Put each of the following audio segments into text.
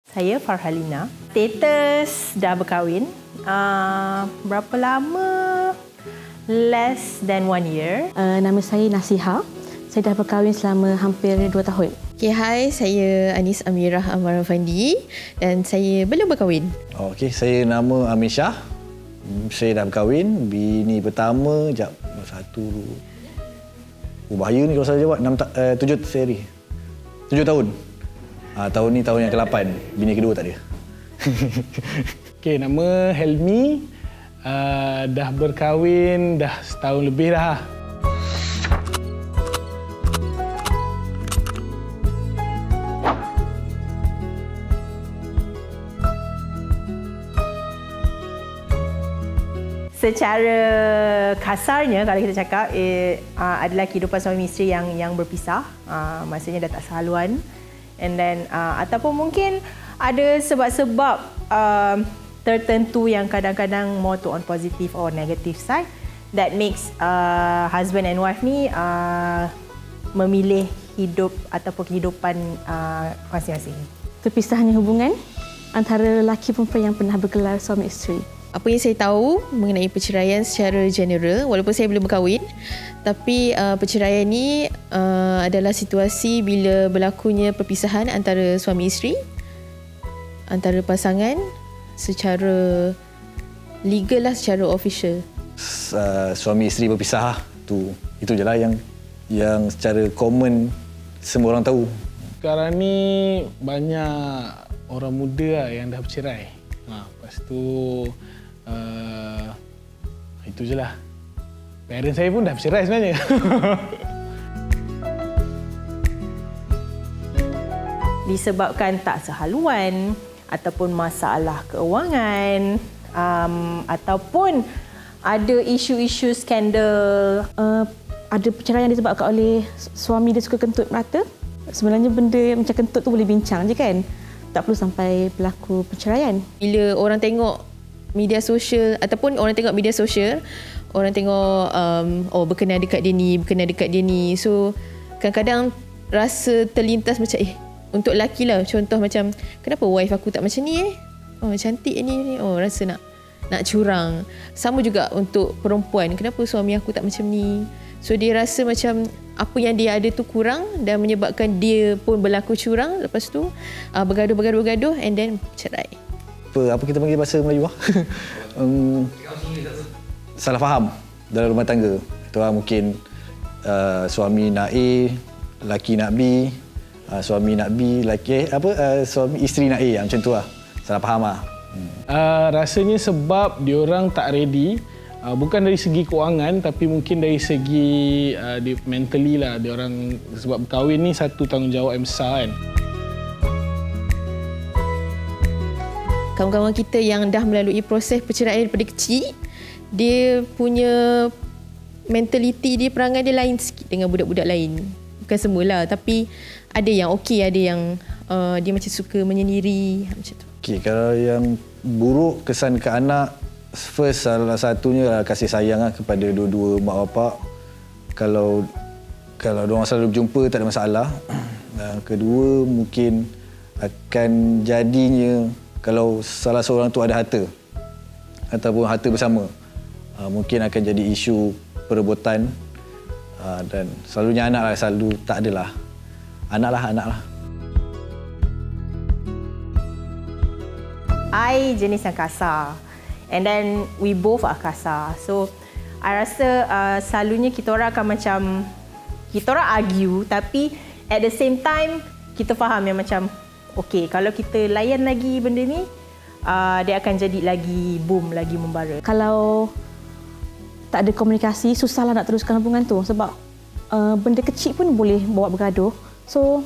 Saya Farhalina. Status dah berkahwin. Berapa lama? Less than 1 year. Nama saya Nasiha. Saya dah berkahwin selama hampir 2 tahun. Okay, hai, saya Anis Amirah Amar Fandi dan saya belum berkahwin. Okey, saya nama Amir Shah. Saya dah berkahwin. Bini pertama, bahaya ni kalau saya jawab. 7 seri. 7 tahun. Tahun ni tahun yang ke-8. Bini kedua tak ada. Okey, nama Helmi. Dah berkahwin dah setahun lebih dah. Secara kasarnya kalau kita cakap adalah kehidupan suami isteri yang berpisah. Maksudnya dah tak sehaluan. And then ataupun mungkin ada sebab-sebab tertentu yang kadang-kadang more to on positive or negative side that makes husband and wife ni memilih hidup ataupun kehidupan masing-masing. Terpisahnya hubungan antara lelaki perempuan yang pernah bergelar suami isteri. Apa yang saya tahu mengenai perceraian secara general, walaupun saya belum berkahwin, tapi perceraian ni adalah situasi bila berlakunya perpisahan antara suami isteri, antara pasangan secara legal lah, secara official. Suami isteri berpisah itu je lah yang secara common semua orang tahu. Sekarang ni banyak orang muda yang dah bercerai. Lepas tu itu je lah. Parents saya pun dah bercerai sebenarnya. Disebabkan tak sehaluan ataupun masalah keuangan ataupun ada isu-isu skandal. Ada perceraian yang disebabkan oleh suami dia suka kentut merata. Sebenarnya benda macam kentut tu boleh bincang je kan. Tak perlu sampai berlaku perceraian. Bila orang tengok media sosial ataupun orang tengok media sosial, orang tengok berkenaan dekat dia ni. So kadang-kadang rasa terlintas macam untuk lelaki lah, contoh macam kenapa wife aku tak macam ni cantik ni, rasa nak curang. Sama juga untuk perempuan, kenapa suami aku tak macam ni. So dia rasa macam apa yang dia ada tu kurang dan menyebabkan dia pun berlaku curang. Lepas tu bergaduh and then cerai. Apa kita panggil bahasa Melayu salah faham dalam rumah tangga. Itu mungkin suami nak A, laki nak B, suami nak B, suami isteri nak A, macam tu lah. Salah faham lah. Rasanya sebab diorang tak ready. Bukan dari segi kewangan tapi mungkin dari segi mentally lah. Diorang sebab berkahwin ni satu tanggungjawab yang besar kan. Kawan-kawan kita yang dah melalui proses perceraian daripada kecil, dia punya mentaliti dia, perangai dia lain sikit dengan budak-budak lain. Bukan semualah, tapi ada yang okey, ada yang dia macam suka menyendiri macam tu. Okey, kalau yang buruk kesan ke anak, first salah satunya adalah kasih sayang kepada dua-dua mak bapak. Kalau diorang selalu berjumpa tak ada masalah. Dan kedua mungkin akan jadinya kalau salah seorang tu ada harta ataupun harta bersama, mungkin akan jadi isu perebutan, dan selalunya anak lah, selalu tak adalah. Anak lah. I jenis yang kasar. And then we both are kasar. So I rasa selalunya kita orang akan macam, kita orang argue tapi at the same time kita faham yang macam okey, kalau kita layan lagi benda ni dia akan jadi lagi boom, lagi membara. Kalau tak ada komunikasi, susahlah nak teruskan hubungan tu sebab benda kecil pun boleh bawa bergaduh. So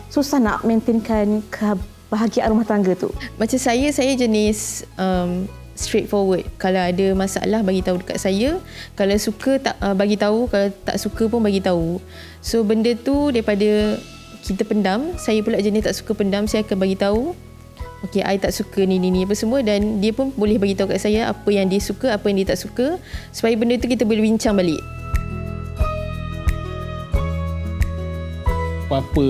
susah nak maintainkan kebahagiaan rumah tangga tu. Macam saya jenis straightforward. Kalau ada masalah bagi tahu dekat saya, kalau suka tak bagi tahu, kalau tak suka pun bagi tahu. So benda tu daripada kita pendam, saya pula jenis tak suka pendam, saya akan bagi tahu. Okey, I tak suka ni apa semua, dan dia pun boleh bagi tahu kat saya apa yang dia suka, apa yang dia tak suka, supaya benda tu kita boleh bincang balik. apa-apa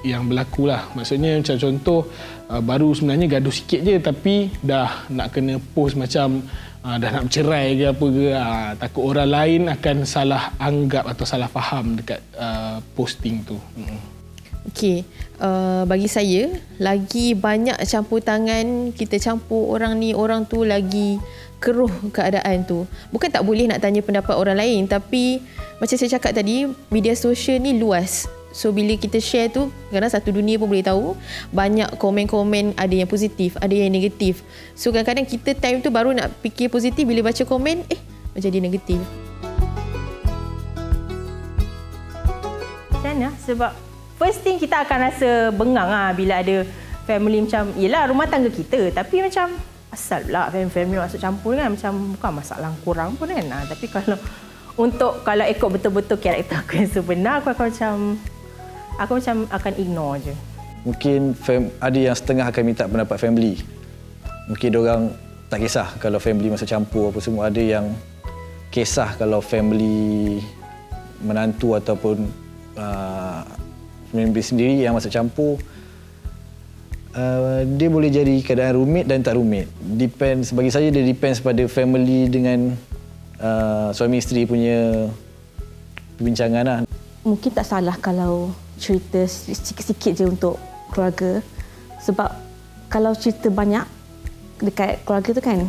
yang berlaku lah. Maksudnya macam contoh, baru sebenarnya gaduh sikit je tapi dah nak kena post macam dah nak bercerai ke apa ke. Takut orang lain akan salah anggap atau salah faham dekat posting tu. Okey, bagi saya lagi banyak campur tangan, kita campur orang ni orang tu, lagi keruh keadaan tu. Bukan tak boleh nak tanya pendapat orang lain, tapi macam saya cakap tadi, media sosial ni luas. So bila kita share tu, kadang satu dunia pun boleh tahu. Banyak komen-komen, ada yang positif, ada yang negatif. So kadang-kadang kita time tu baru nak fikir positif, bila baca komen macam dia negatif. Macam mana? Sebab first thing kita akan rasa bengang bila ada family macam, yelah rumah tangga kita, tapi macam asal pula family masuk campur kan, macam bukan masalah kurang pun kan. Tapi kalau ikut betul-betul karakter aku yang sebenar, aku macam akan ignore je. Mungkin ada yang setengah akan minta pendapat family. Mungkin diorang tak kisah kalau family masuk campur apa semua. Ada yang kisah kalau family menantu ataupun family sendiri yang masuk campur. Dia boleh jadi keadaan rumit dan tak rumit. Depends, bagi saya dia depends pada family dengan suami isteri punya perbincangan lah. Mungkin tak salah kalau cerita sikit-sikit je untuk keluarga. Sebab kalau cerita banyak dekat keluarga tu kan,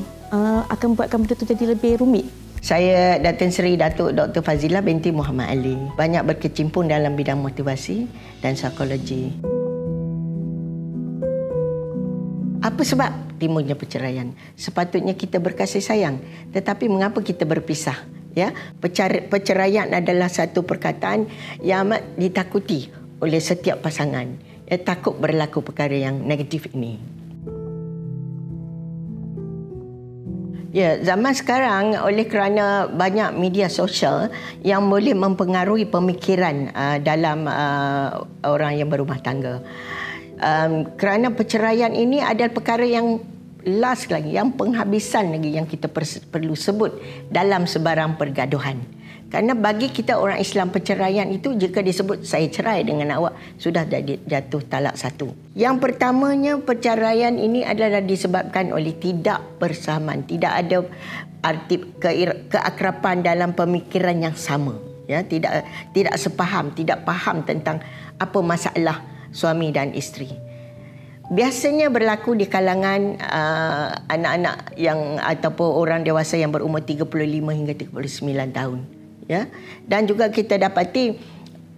akan buatkan benda tu jadi lebih rumit. Saya Datin Seri Datuk Dr. Fazilah binti Muhammad Ali. Banyak berkecimpung dalam bidang motivasi dan psikologi. Apa sebab timbulnya perceraian? Sepatutnya kita berkasih sayang, tetapi mengapa kita berpisah? Ya, perceraian adalah satu perkataan yang amat ditakuti oleh setiap pasangan. Takut berlaku perkara yang negatif ini. Ya, zaman sekarang oleh kerana banyak media sosial yang boleh mempengaruhi pemikiran dalam orang yang berumah tangga. Kerana perceraian ini adalah perkara yang last lagi, yang penghabisan lagi yang kita perlu sebut dalam sebarang pergaduhan. Kerana bagi kita orang Islam, perceraian itu jika disebut saya cerai dengan awak, sudah jatuh talak satu. Yang pertamanya, perceraian ini adalah disebabkan oleh tidak bersamaan, tidak ada arti keakraban dalam pemikiran yang sama. Ya, tidak sepaham, tidak faham tentang apa masalah suami dan isteri. Biasanya berlaku di kalangan anak-anak yang ataupun orang dewasa yang berumur 35 hingga 39 tahun. Ya. Dan juga kita dapati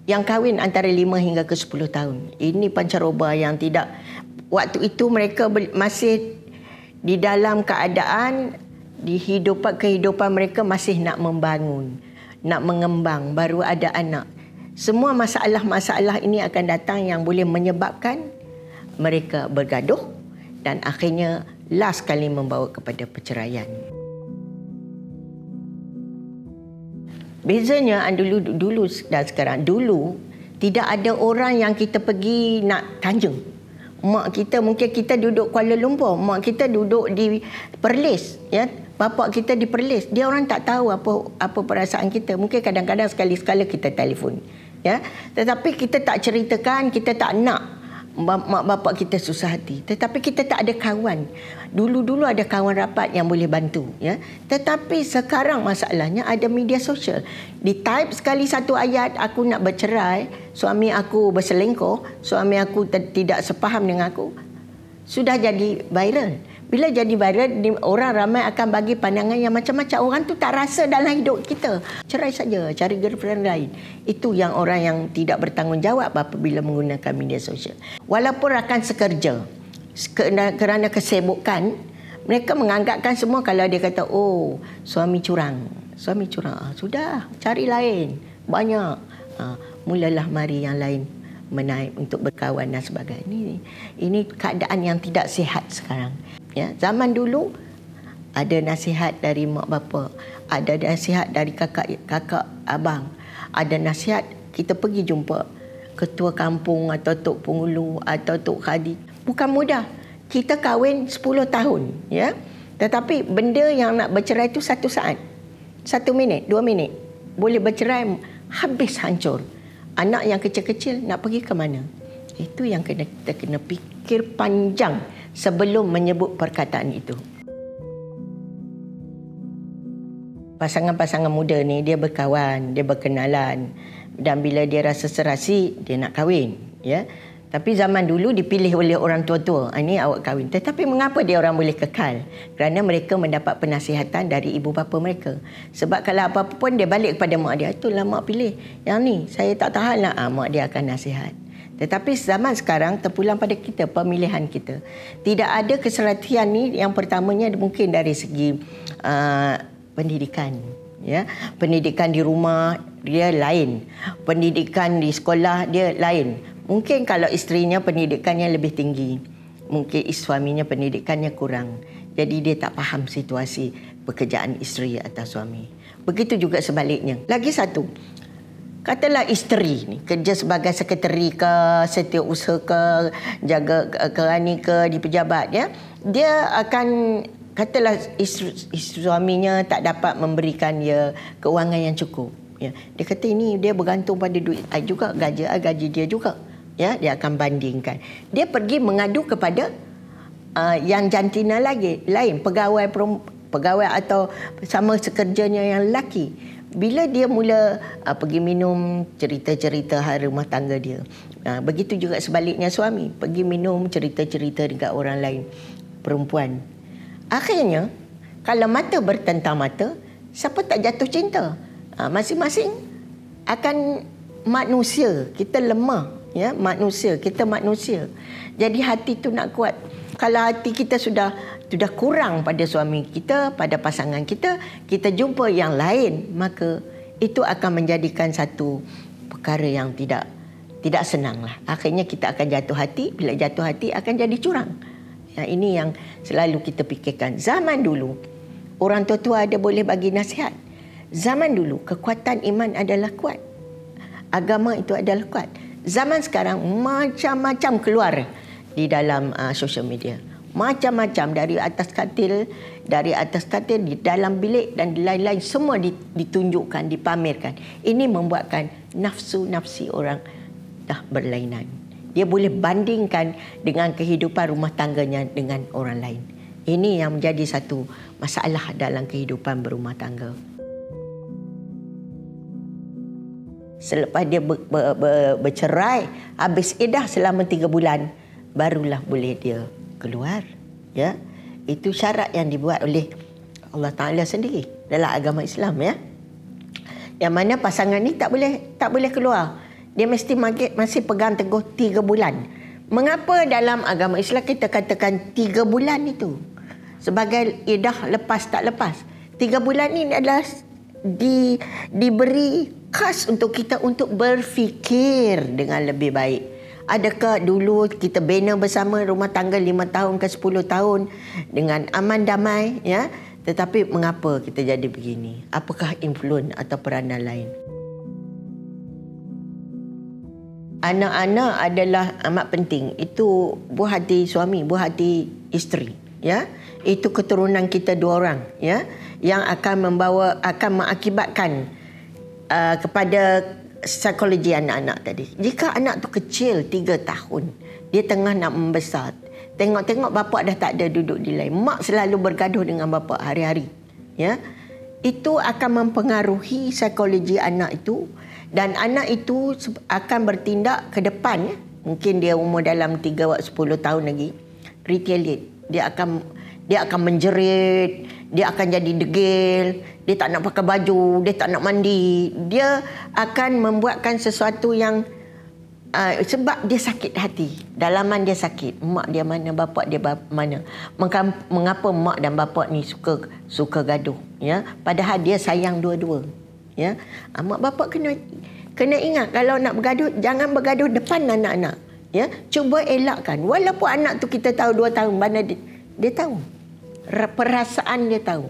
yang kahwin antara 5 hingga ke 10 tahun. Ini pancaroba yang tidak, waktu itu mereka masih di dalam keadaan di kehidupan mereka masih nak membangun, nak mengembang, baru ada anak. Semua masalah-masalah ini akan datang yang boleh menyebabkan mereka bergaduh dan akhirnya last kali membawa kepada perceraian. Bezanya dulu dan sekarang. Dulu tidak ada orang yang kita pergi nak tanjung. Mak kita, mungkin kita duduk Kuala Lumpur, mak kita duduk di Perlis, ya. Bapa kita di Perlis. Dia orang tak tahu apa perasaan kita. Mungkin kadang-kadang sekali-sekala kita telefon, ya. Tetapi kita tak ceritakan, kita tak nak mak bapak kita susah hati. Tetapi kita tak ada kawan. Dulu ada kawan rapat yang boleh bantu, ya. Tetapi sekarang masalahnya ada media sosial. Di type sekali satu ayat, aku nak bercerai, suami aku berselingkuh, suami aku tidak sepaham dengan aku, sudah jadi viral. Bila jadi viral, orang ramai akan bagi pandangan yang macam-macam. Orang tu tak rasa dalam hidup kita. Cerai saja, cari girlfriend lain. Itu yang orang yang tidak bertanggungjawab apabila menggunakan media sosial. Walaupun rakan sekerja, kerana kesibukan, mereka menganggapkan semua kalau dia kata, oh, suami curang. Suami curang. Sudah, cari lain. Banyak. Mulalah mari yang lain menaik untuk berkawan dan sebagainya. Ini keadaan yang tidak sihat sekarang. Ya, zaman dulu ada nasihat dari mak bapa, ada nasihat dari kakak abang, ada nasihat kita pergi jumpa ketua kampung atau tok pengulu atau tok kadi. Bukan mudah. Kita kahwin 10 tahun, ya. Tetapi benda yang nak bercerai itu 1 saat. 1 minit, 2 minit. Boleh bercerai, habis hancur. anak yang kecil-kecil nak pergi ke mana? Itu yang kita kena fikir panjang sebelum menyebut perkataan itu. Pasangan-pasangan muda ni dia berkawan, dia berkenalan, dan bila dia rasa serasi dia nak kahwin, ya. Tapi zaman dulu dipilih oleh orang tua-tua, ini awak kahwin. Tetapi mengapa dia orang boleh kekal? Kerana mereka mendapat penasihatan dari ibu bapa mereka. Sebab kalau apa-apa pun dia balik kepada mak dia, itulah mak pilih. Yang ni saya tak tahan lah, mak dia akan nasihat. Tetapi zaman sekarang terpulang pada kita, pemilihan kita. Tidak ada keserasian ni, yang pertamanya mungkin dari segi pendidikan. Ya, pendidikan di rumah dia lain, pendidikan di sekolah dia lain. Mungkin kalau isterinya pendidikannya lebih tinggi, mungkin suaminya pendidikannya kurang. Jadi dia tak faham situasi pekerjaan isteri atau suami. Begitu juga sebaliknya. Lagi satu, katalah isteri ni kerja sebagai sekretari ke, setiausaha ke, jaga kerani ke di pejabat, ya. Dia akan, katalah isteri suaminya tak dapat memberikan dia keuangan yang cukup. Ya, dia kata ini dia bergantung pada duit I juga, gaji dia juga. Ya, dia akan bandingkan. Dia pergi mengadu kepada yang jantina lain, pegawai atau sama sekerjanya yang lelaki. Bila dia mula pergi minum cerita-cerita hal rumah tangga dia. Begitu juga sebaliknya suami, pergi minum cerita-cerita dengan orang lain, perempuan. Akhirnya, kalau mata bertentang mata, siapa tak jatuh cinta? Masing-masing akan manusia. Kita lemah. Ya, manusia. Kita manusia. Jadi hati tu nak kuat. Kalau hati kita sudah kurang pada suami kita, pada pasangan kita, kita jumpa yang lain, maka itu akan menjadikan satu perkara yang tidak senang lah. Akhirnya kita akan jatuh hati. Bila jatuh hati akan jadi curang. Ya, ini yang selalu kita fikirkan. Zaman dulu, orang tua-tua ada boleh bagi nasihat. Zaman dulu, kekuatan iman adalah kuat. Agama itu adalah kuat. Zaman sekarang, macam-macam keluar di dalam social media. Macam-macam, dari atas katil, di dalam bilik dan lain-lain. Semua ditunjukkan, dipamerkan. Ini membuatkan nafsu-nafsi orang dah berlainan. Dia boleh bandingkan dengan kehidupan rumah tangganya dengan orang lain. Ini yang menjadi satu masalah dalam kehidupan berumah tangga. Selepas dia bercerai, habis iddah selama 3 bulan, barulah boleh dia keluar. Ya, itu syarat yang dibuat oleh Allah Ta'ala sendiri dalam agama Islam, ya. Yang mana pasangan ni tak boleh keluar. Dia mesti masih pegang teguh 3 bulan. Mengapa dalam agama Islam kita katakan 3 bulan itu sebagai iddah lepas tak lepas? 3 bulan ini adalah diberi khas untuk kita untuk berfikir dengan lebih baik. Adakah dulu kita bina bersama rumah tangga 5 tahun ke 10 tahun dengan aman damai, ya? Tetapi mengapa kita jadi begini? Apakah influence atau peranan lain? Anak-anak adalah amat penting. Itu buah hati suami, buah hati isteri, ya. Itu keturunan kita 2 orang, ya, yang akan mengakibatkan kepada psikologi anak-anak tadi. Jika anak tu kecil 3 tahun, dia tengah nak membesar, tengok-tengok bapa dah tak ada duduk di lain, mak selalu bergaduh dengan bapa hari-hari, ya, itu akan mempengaruhi psikologi anak itu, dan anak itu akan bertindak ke depan, ya. Mungkin dia umur dalam 10 tahun lagi, retaliate. Dia akan menjerit, dia akan jadi degil, dia tak nak pakai baju, dia tak nak mandi. Dia akan membuatkan sesuatu yang sebab dia sakit hati. Dalaman dia sakit. Mak dia mana, bapa dia mana. Mengapa mak dan bapa ni suka gaduh, ya? Padahal dia sayang dua-dua, ya. Mak bapa kena ingat, kalau nak bergaduh, jangan bergaduh depan anak-anak, ya. Cuba elakkan. Walaupun anak tu kita tahu 2 tahun, mana dia tahu. Perasaan dia tahu.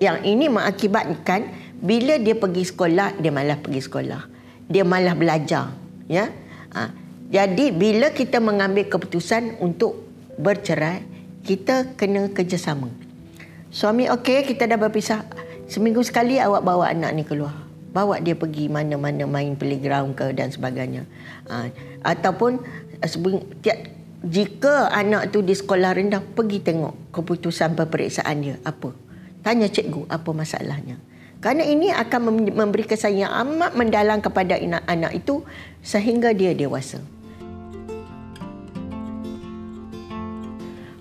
Yang ini mengakibatkan bila dia pergi sekolah, dia malas pergi sekolah. Dia malas belajar, ya. Jadi bila kita mengambil keputusan untuk bercerai, kita kena kerjasama. Suami okey, kita dah berpisah. Seminggu sekali awak bawa anak ni keluar. bawa dia pergi mana-mana main playground ke dan sebagainya. Ataupun jika anak tu di sekolah rendah, pergi tengok keputusan peperiksaan dia apa. Tanya cikgu apa masalahnya. Kerana ini akan memberi kesan yang amat mendalam kepada anak itu sehingga dia dewasa.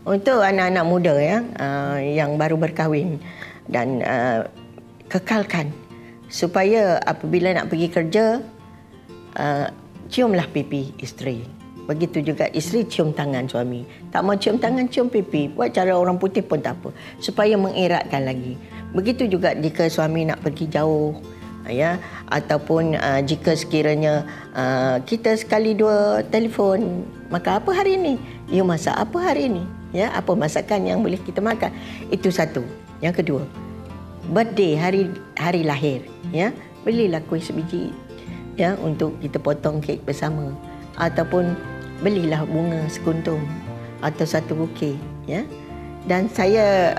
Untuk anak-anak muda yang baru berkahwin dan kekalkan supaya apabila nak pergi kerja, ciumlah pipi isteri. Begitu juga isteri cium tangan suami. Tak mau cium tangan, cium pipi. Buat cara orang putih pun tak apa. Supaya mengeratkan lagi. Begitu juga jika suami nak pergi jauh, ataupun jika sekiranya kita sekali dua telefon, maka apa hari ini? You masak apa hari ini? Apa masakan yang boleh kita makan? Itu satu. Yang kedua, birthday, hari lahir, belilah kuih sebiji untuk kita potong kek bersama, ataupun belilah bunga sekuntum atau satu bukit, Dan saya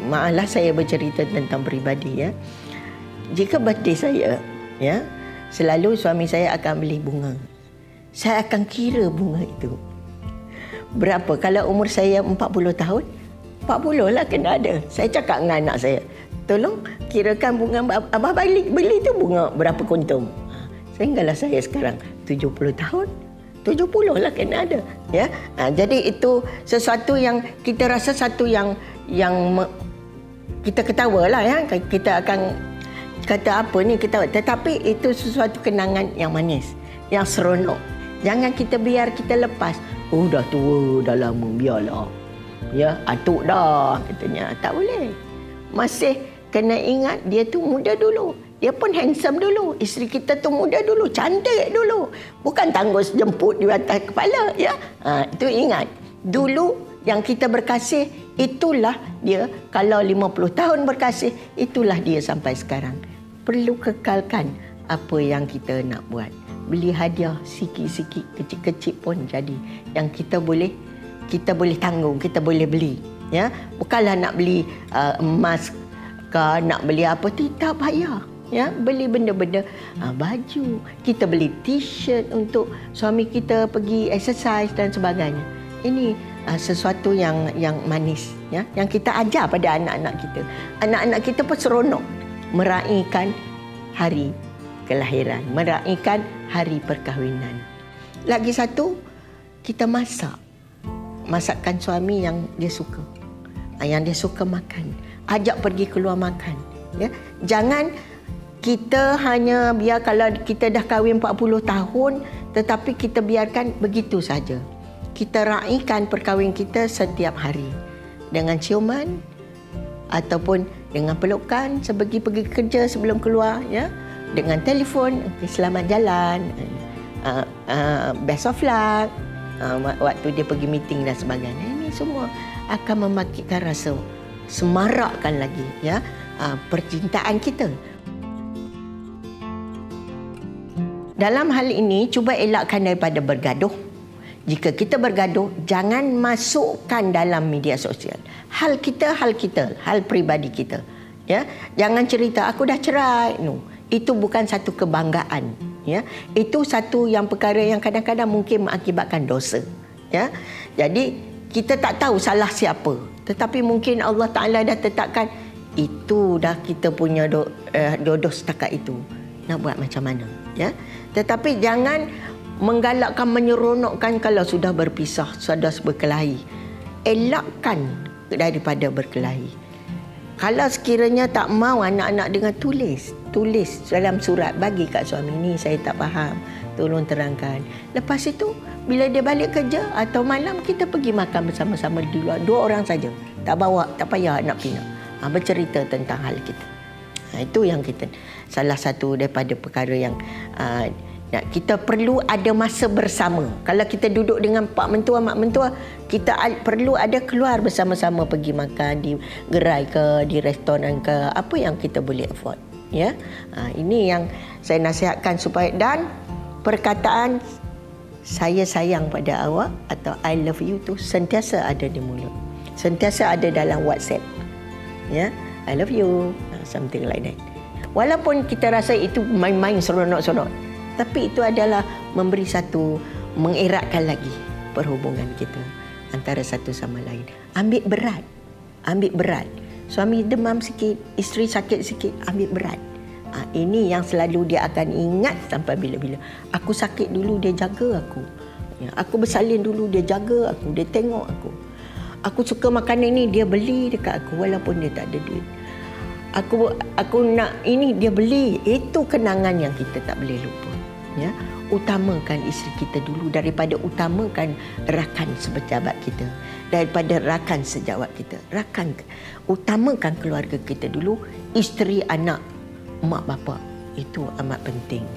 maaflah saya bercerita tentang peribadi, Jika birthday saya, selalu suami saya akan beli bunga. Saya akan kira bunga itu. Berapa? Kalau umur saya 40 tahun, 40 lah kena ada. Saya cakap dengan anak saya, tolong kirakan bunga abah beli tu bunga berapa kuntum. Sehinggalah saya sekarang 70 tahun, 70 lah kena ada. Jadi itu sesuatu yang kita rasa satu yang kita ketawa lah, kita akan kata apa ni kita, tetapi itu sesuatu kenangan yang manis, yang seronok. Jangan kita biar kita lepas. Oh dah tua, dah lama, biarlah. Atuk dah katanya. Tak boleh. Masih kena ingat dia tu muda dulu. Dia pun handsome dulu. Isteri kita tu muda dulu, cantik dulu. Bukan tanggus jemput di atas kepala, itu ingat. Dulu yang kita berkasih, itulah dia. Kalau 50 tahun berkasih, itulah dia sampai sekarang. Perlu kekalkan apa yang kita nak buat. Beli hadiah sikit-sikit, kecil-kecil pun jadi. Yang kita boleh tanggung, kita boleh beli. Bukanlah nak beli emas ke, nak beli apa, tidak payah. Beli benda-benda baju, kita beli t-shirt untuk suami kita pergi exercise dan sebagainya. Ini sesuatu yang manis, yang kita ajar pada anak-anak kita. Anak-anak kita pun seronok meraihkan hari kelahiran, meraihkan hari perkahwinan. Lagi satu, kita masak. Masakan suami yang dia suka. Yang dia suka makan. Ajak pergi keluar makan. Jangan kita hanya biar kalau kita dah kahwin 40 tahun, tetapi kita biarkan begitu saja. Kita raihkan perkahwinan kita setiap hari. Dengan ciuman, ataupun dengan pelukan pergi kerja sebelum keluar, dengan telefon, selamat jalan, best of luck, waktu dia pergi meeting dan sebagainya. Ini semua akan membangkitkan rasa, semarakkan lagi percintaan kita. Dalam hal ini, cuba elakkan daripada bergaduh. Jika kita bergaduh, jangan masukkan dalam media sosial. Hal kita, hal peribadi kita. Jangan cerita, aku dah cerai. No. Itu bukan satu kebanggaan. Itu satu yang perkara yang kadang-kadang mungkin mengakibatkan dosa. Jadi, kita tak tahu salah siapa. Tetapi mungkin Allah Ta'ala dah tetapkan, itu dah kita punya dodos setakat itu. Nak buat macam mana? Tetapi jangan menggalakkan, menyeronokkan kalau sudah berpisah, sudah berkelahi. Elakkan daripada berkelahi. Kalau sekiranya tak mau anak-anak dengar, tulis dalam surat, bagi kat suami, ni saya tak faham, tolong terangkan. Lepas itu, bila dia balik kerja atau malam, kita pergi makan bersama-sama di luar. 2 orang saja. Tak bawa, tak payah anak pinak. Bercerita tentang hal kita. Itu yang kita, salah satu daripada perkara yang kita perlu ada masa bersama. Kalau kita duduk dengan pak mentua, mak mentua, kita perlu ada keluar bersama-sama, pergi makan di gerai ke, di restoran ke, apa yang kita boleh afford. Ini yang saya nasihatkan supaya, dan perkataan saya sayang pada awak atau I love you tu sentiasa ada di mulut. Sentiasa ada dalam WhatsApp. I love you, something like that. Walaupun kita rasa itu main-main seronok-seronok, tapi itu adalah memberi satu, mengeratkan lagi perhubungan kita antara satu sama lain. Ambil berat. Suami demam sikit, isteri sakit sikit, ambil berat. Ini yang selalu dia akan ingat sampai bila-bila. Aku sakit dulu, dia jaga aku. Aku bersalin dulu, dia jaga aku, dia tengok aku. Aku suka makanan ni, dia beli dekat aku walaupun dia tak ada duit. Aku nak ini, dia beli. Itu kenangan yang kita tak boleh lupa. Ya, utamakan isteri kita dulu daripada utamakan rakan sepejabat kita, daripada rakan sejawat kita. Utamakan keluarga kita dulu, isteri, anak, mak bapak. Itu amat penting.